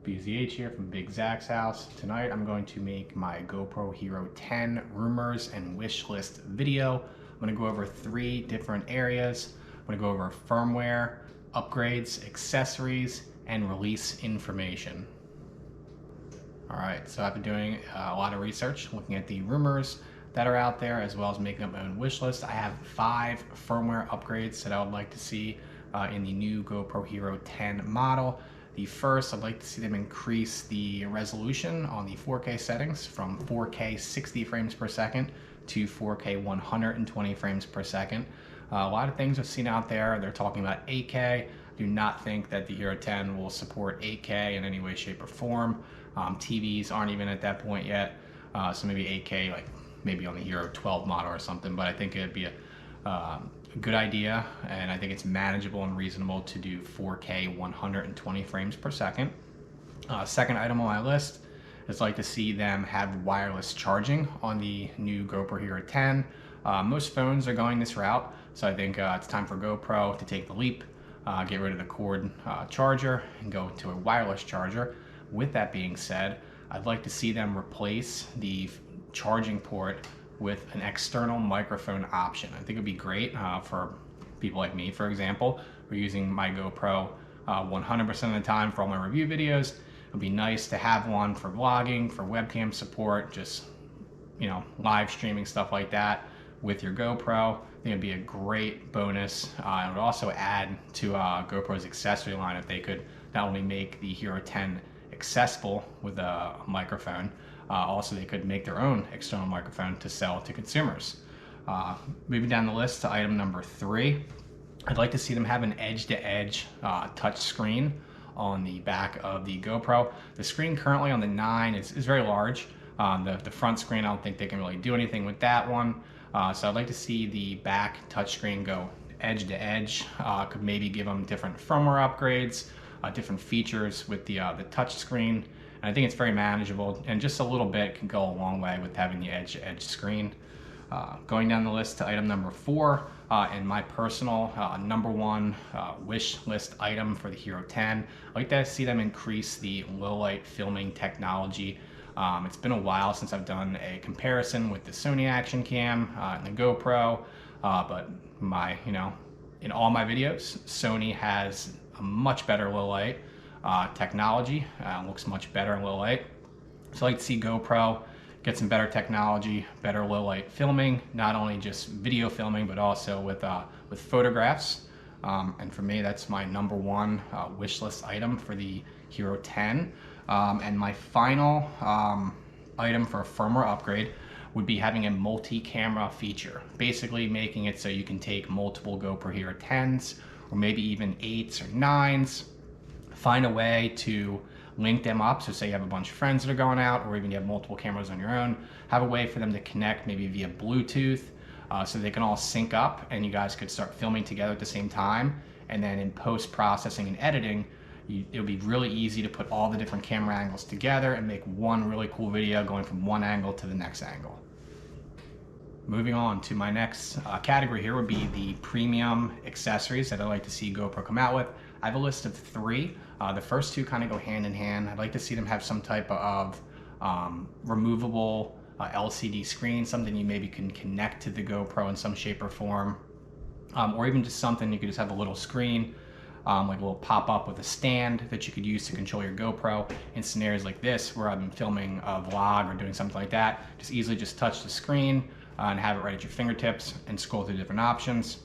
BZH here from BigZachsHouse. Tonight I'm going to make my GoPro Hero 10 rumors and wish list video. I'm going to go over 3 different areas. I'm going to go over firmware, upgrades, accessories, and release information. Alright, so I've been doing a lot of research, looking at the rumors that are out there, as well as making up my own wish list. I have 5 firmware upgrades that I would like to see in the new GoPro Hero 10 model. The first, I'd like to see them increase the resolution on the 4K settings from 4K 60 frames per second to 4K 120 frames per second. A lot of things I've seen out there, they're talking about 8K. I do not think that the Hero 10 will support 8K in any way, shape, or form. TVs aren't even at that point yet, so maybe 8K, like maybe on the Hero 12 model or something, but I think it'd be a good idea, and I think it's manageable and reasonable to do 4K 120 frames per second. Second item on my list is like to see them have wireless charging on the new GoPro Hero 10. Most phones are going this route, so I think it's time for GoPro to take the leap, get rid of the cord charger and go to a wireless charger. With that being said, I'd like to see them replace the charging port with an external microphone option. I think it'd be great for people like me, for example, who are using my GoPro 100% of the time for all my review videos. It'd be nice to have one for vlogging, for webcam support, just, you know, live streaming, stuff like that with your GoPro. I think it'd be a great bonus. It would also add to GoPro's accessory line if they could not only make the Hero 10 accessible with a microphone, also they could make their own external microphone to sell to consumers. Moving down the list to item number 3, I'd like to see them have an edge-to-edge touch screen on the back of the GoPro. The screen currently on the 9 is very large. The front screen, I don't think they can really do anything with that one. So I'd like to see the back touchscreen go edge to edge. Could maybe give them different firmware upgrades, different features with the touch screen. And I think it's very manageable, and just a little bit can go a long way with having the edge-to-edge screen. Going down the list to item number 4, and my personal number 1 wish list item for the Hero 10, I'd like to see them increase the low light filming technology. It's been a while since I've done a comparison with the Sony Action Cam and the GoPro, but in all my videos, Sony has a much better low light technology. Looks much better in low light. So I'd like to see GoPro get some better technology, better low light filming, not only just video filming, but also with photographs. And for me, that's my number 1 wish list item for the Hero 10. And my final item for a firmware upgrade would be having a multi-camera feature, basically making it so you can take multiple GoPro Hero 10s or maybe even 8s or 9s, find a way to link them up. So say you have a bunch of friends that are going out, or even you have multiple cameras on your own, have a way for them to connect maybe via Bluetooth, so they can all sync up and you guys could start filming together at the same time. And then in post-processing and editing, it'll be really easy to put all the different camera angles together and make one really cool video going from one angle to the next angle. Moving on to my next category here would be the premium accessories that I'd like to see GoPro come out with. I have a list of 3. The first 2 kind of go hand in hand. I'd like to see them have some type of removable LCD screen, something you maybe can connect to the GoPro in some shape or form, or even just something you could just have a little screen, like a little pop-up with a stand that you could use to control your GoPro in scenarios like this where I'm filming a vlog or doing something like that. Just easily just touch the screen and have it right at your fingertips and scroll through different options.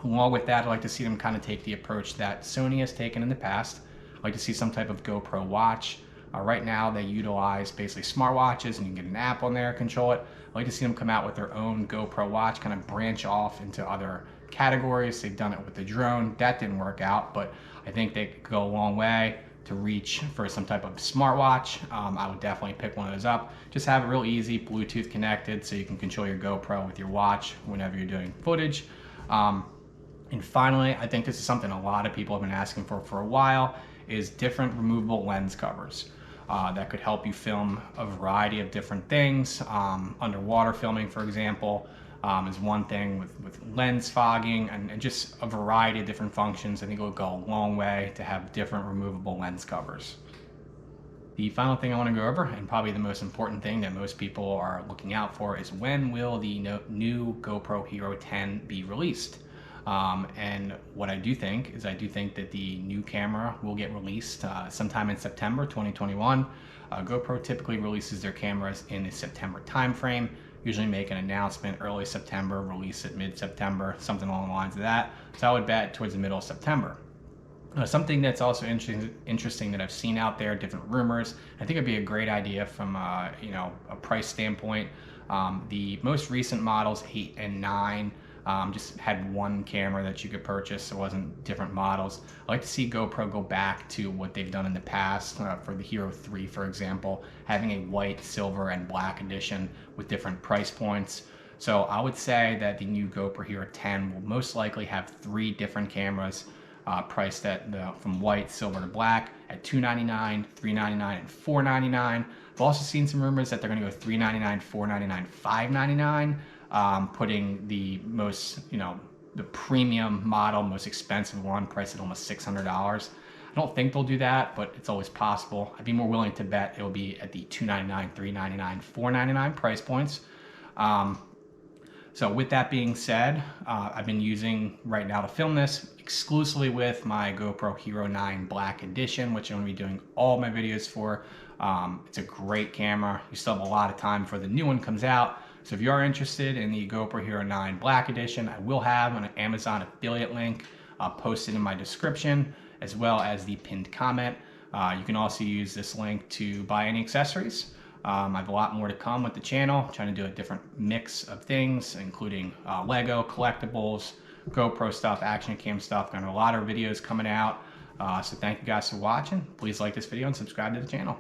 Along with that, I'd like to see them kind of take the approach that Sony has taken in the past. I'd like to see some type of GoPro watch. Right now they utilize basically smartwatches, and you can get an app on there, control it. I'd like to see them come out with their own GoPro watch, kind of branch off into other categories. They've done it with the drone. That didn't work out, but I think they could go a long way to reach for some type of smartwatch. I would definitely pick one of those up. Just have it real easy, Bluetooth connected, so you can control your GoPro with your watch whenever you're doing footage. And finally, I think this is something a lot of people have been asking for a while, is different removable lens covers that could help you film a variety of different things. Underwater filming, for example, is one thing with lens fogging and just a variety of different functions. I think it would go a long way to have different removable lens covers. The final thing I want to go over, and probably the most important thing that most people are looking out for, is when will the new GoPro Hero 10 be released? And what I do think is I do think that the new camera will get released sometime in September 2021. GoPro typically releases their cameras in the September timeframe, usually make an announcement early September, release it mid-September, something along the lines of that. So I would bet towards the middle of September. Something that's also interesting that I've seen out there, different rumors, I think it'd be a great idea from a price standpoint. The most recent models, 8 and 9, just had one camera that you could purchase. It wasn't different models. I like to see GoPro go back to what they've done in the past for the Hero 3, for example, having a white, silver, and black edition with different price points. So I would say that the new GoPro Hero 10 will most likely have 3 different cameras priced at from white, silver to black at $299, $399, and $499. I've also seen some rumors that they're going to go $399, $499, $599, putting the most, the premium model, most expensive one, priced at almost $600. I don't think they'll do that, but it's always possible. I'd be more willing to bet it'll be at the $299, $399, $499 price points. So with that being said, I've been using right now to film this exclusively with my GoPro Hero 9 Black Edition, which I'm going to be doing all my videos for. It's a great camera. You still have a lot of time before the new one comes out. So if you are interested in the GoPro Hero 9 Black Edition, I will have an Amazon affiliate link posted in my description, as well as the pinned comment. You can also use this link to buy any accessories. I have a lot more to come with the channel, trying to do a different mix of things, including Lego, collectibles, GoPro stuff, action cam stuff. Got a lot of videos coming out. So thank you guys for watching. Please like this video and subscribe to the channel.